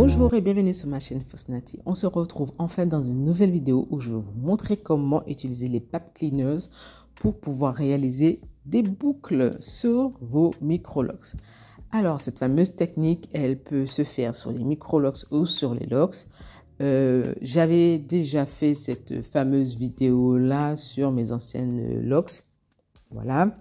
Bonjour et bienvenue sur ma chaîne Fosnati. On se retrouve enfin dans une nouvelle vidéo où je vais vous montrer comment utiliser les pipe cleaners pour pouvoir réaliser des boucles sur vos microlocks. Alors cette fameuse technique, elle peut se faire sur les microlocks ou sur les locks. J'avais déjà fait cette fameuse vidéo là sur mes anciennes locks. Voilà.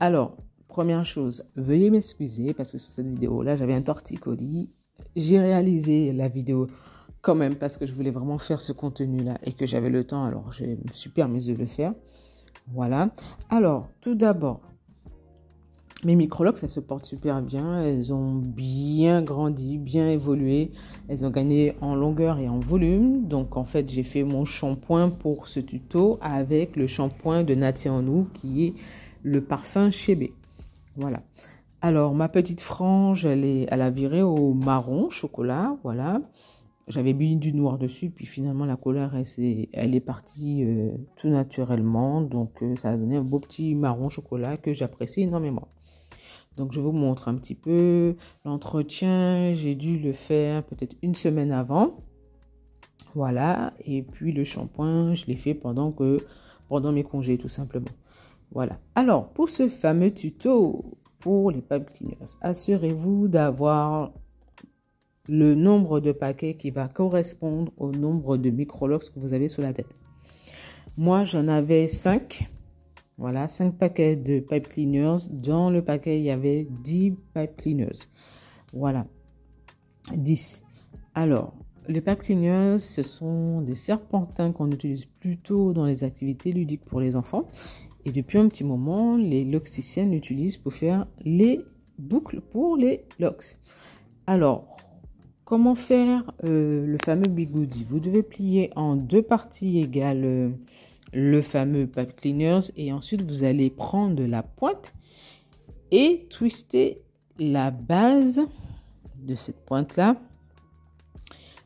Alors, première chose, veuillez m'excuser parce que sur cette vidéo-là, j'avais un torticolis. J'ai réalisé la vidéo quand même parce que je voulais vraiment faire ce contenu-là et que j'avais le temps. Alors, je me suis permise de le faire. Voilà. Alors, tout d'abord, mes microlocks, elles se portent super bien. Elles ont bien grandi, bien évolué. Elles ont gagné en longueur et en volume. Donc, en fait, j'ai fait mon shampoing pour ce tuto avec le shampoing de Natty en nous qui est le parfum Chébé. Voilà. Alors, ma petite frange, elle a viré au marron chocolat. Voilà. J'avais mis du noir dessus. Puis finalement, la couleur, elle est partie tout naturellement. Donc, ça a donné un beau petit marron chocolat que j'apprécie énormément. Donc, je vous montre un petit peu l'entretien. J'ai dû le faire peut-être une semaine avant. Voilà. Et puis, le shampoing, je l'ai fait pendant mes congés, tout simplement. Voilà. Alors, pour ce fameux tuto pour les pipe cleaners, assurez-vous d'avoir le nombre de paquets qui va correspondre au nombre de microlocks que vous avez sur la tête. Moi, j'en avais 5. Voilà, 5 paquets de pipe cleaners. Dans le paquet, il y avait 10 pipe cleaners. Voilà, 10. Alors, les pipe cleaners, ce sont des serpentins qu'on utilise plutôt dans les activités ludiques pour les enfants. Et depuis un petit moment, les loxiciens l'utilisent pour faire les boucles pour les locks. Alors, comment faire le fameux bigoudi? Vous devez plier en 2 parties égales le fameux pipe cleaners et ensuite vous allez prendre la pointe et twister la base de cette pointe-là.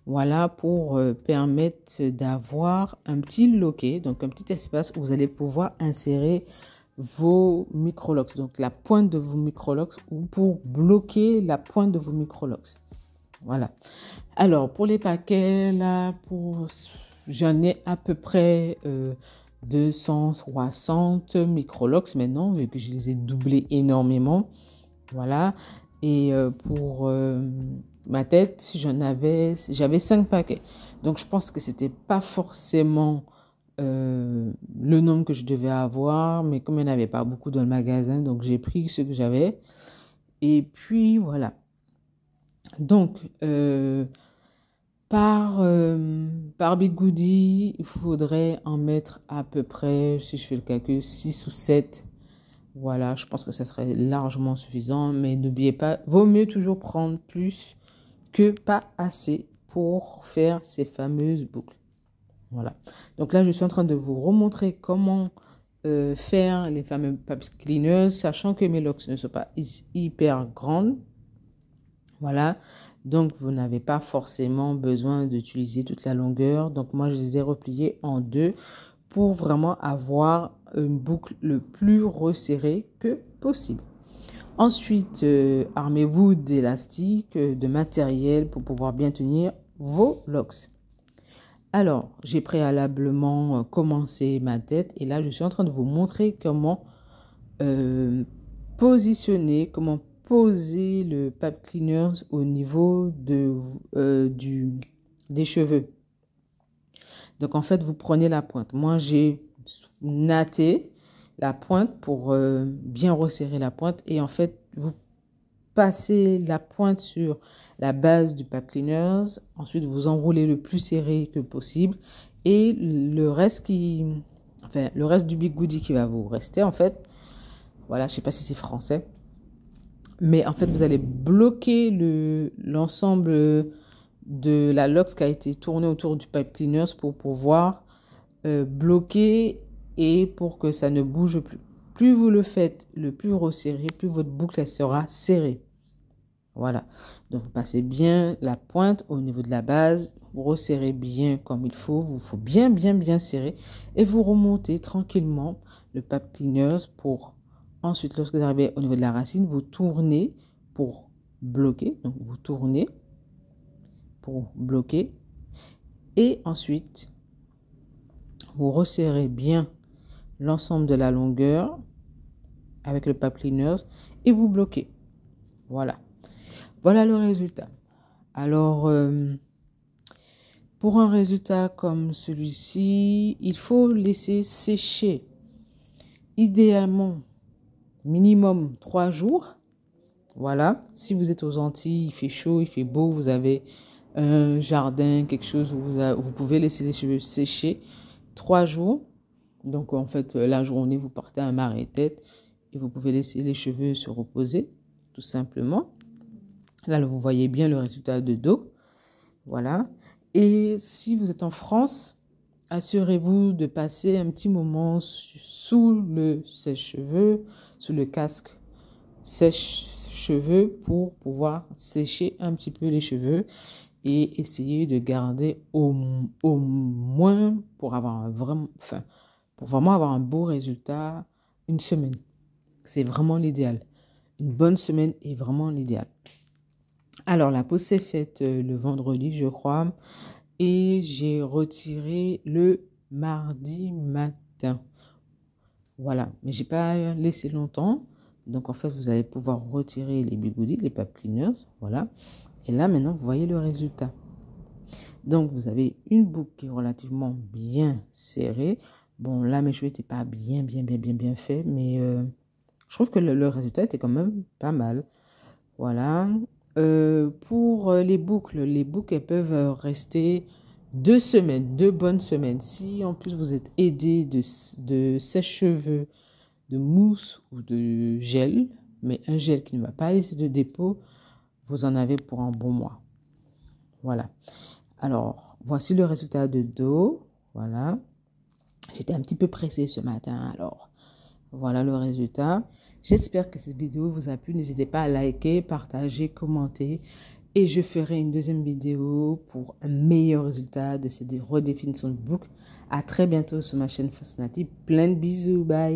Voilà, pour permettre d'avoir un petit loquet, donc un petit espace où vous allez pouvoir insérer vos microlocks, donc la pointe de vos microlocks ou pour bloquer la pointe de vos microlocks. Voilà. Alors, pour les paquets, là, j'en ai à peu près 260 microlocks maintenant, vu que je les ai doublés énormément. Voilà. Et pour ma tête, j'avais 5 paquets. Donc, je pense que c'était pas forcément le nombre que je devais avoir, mais comme il n'y en avait pas beaucoup dans le magasin, donc j'ai pris ce que j'avais. Et puis, voilà. Donc, par bigoudi, il faudrait en mettre à peu près, si je fais le calcul, 6 ou 7. Voilà, je pense que ça serait largement suffisant, mais n'oubliez pas, vaut mieux toujours prendre plus que pas assez pour faire ces fameuses boucles. Voilà. Donc là, je suis en train de vous remontrer comment faire les fameux pipe cleaners, sachant que mes locks ne sont pas hyper grandes. Voilà. Donc, vous n'avez pas forcément besoin d'utiliser toute la longueur. Donc, moi, je les ai repliés en 2 pour vraiment avoir une boucle le plus resserrée que possible. Ensuite, armez-vous d'élastiques, de matériel pour pouvoir bien tenir vos locks. Alors, j'ai préalablement commencé ma tête et là, je suis en train de vous montrer comment positionner, comment poser le pipe cleaners au niveau des cheveux. Donc, en fait, vous prenez la pointe. Moi, j'ai natté la pointe pour bien resserrer la pointe. Et en fait, vous passez la pointe sur la base du pipe cleaners. Ensuite, vous enroulez le plus serré que possible. Et le reste du bigoudi qui va vous rester, en fait, voilà, je ne sais pas si c'est français. Mais en fait, vous allez bloquer l'ensemble de la locks qui a été tournée autour du pipe cleaners pour pouvoir bloquer et pour que ça ne bouge plus. Plus vous le faites, le plus resserré, plus votre boucle elle sera serrée. Voilà. Donc, vous passez bien la pointe au niveau de la base. Vous resserrez bien comme il faut. Il faut bien serrer. Et vous remontez tranquillement le pipe cleaners pour ensuite, lorsque vous arrivez au niveau de la racine, vous tournez pour bloquer. Donc, vous tournez. pour bloquer. Et ensuite, vous resserrez bien l'ensemble de la longueur avec le Pipe Cleaners et vous bloquez. Voilà. Voilà le résultat. Alors, pour un résultat comme celui-ci, il faut laisser sécher. Idéalement, minimum 3 jours. Voilà. Si vous êtes aux Antilles, il fait chaud, il fait beau, vous avez un jardin, quelque chose où vous pouvez laisser les cheveux sécher 3 jours. Donc, en fait, la journée, vous portez un marée-tête et vous pouvez laisser les cheveux se reposer, tout simplement. Là, vous voyez bien le résultat de dos. Voilà. Et si vous êtes en France, assurez-vous de passer un petit moment sous le sèche-cheveux, sous le casque sèche-cheveux pour pouvoir sécher un petit peu les cheveux et essayer de garder au moins pour vraiment avoir un beau résultat, une semaine. C'est vraiment l'idéal. Une bonne semaine est vraiment l'idéal. Alors, la pause s'est faite le vendredi, je crois, et j'ai retiré le mardi matin. Voilà, mais j'ai pas laissé longtemps. Donc, en fait, vous allez pouvoir retirer les bigoudis, les Pipe Cleaners, voilà. Et là, maintenant, vous voyez le résultat. Donc, vous avez une boucle qui est relativement bien serrée. Bon, là, mes cheveux n'étaient pas bien faits, mais je trouve que le résultat était quand même pas mal. Voilà. Pour les boucles, elles peuvent rester 2 semaines, 2 bonnes semaines. Si en plus vous êtes aidé de sèche-cheveux, de mousse ou de gel, mais un gel qui ne va pas laisser de dépôt, vous en avez pour un bon mois. Voilà. Alors, voici le résultat de dos. Voilà. J'étais un petit peu pressée ce matin, alors voilà le résultat. J'espère que cette vidéo vous a plu. N'hésitez pas à liker, partager, commenter. Et je ferai une deuxième vidéo pour un meilleur résultat de cette redéfinition de boucle. À très bientôt sur ma chaîne Fosnati. Plein de bisous. Bye.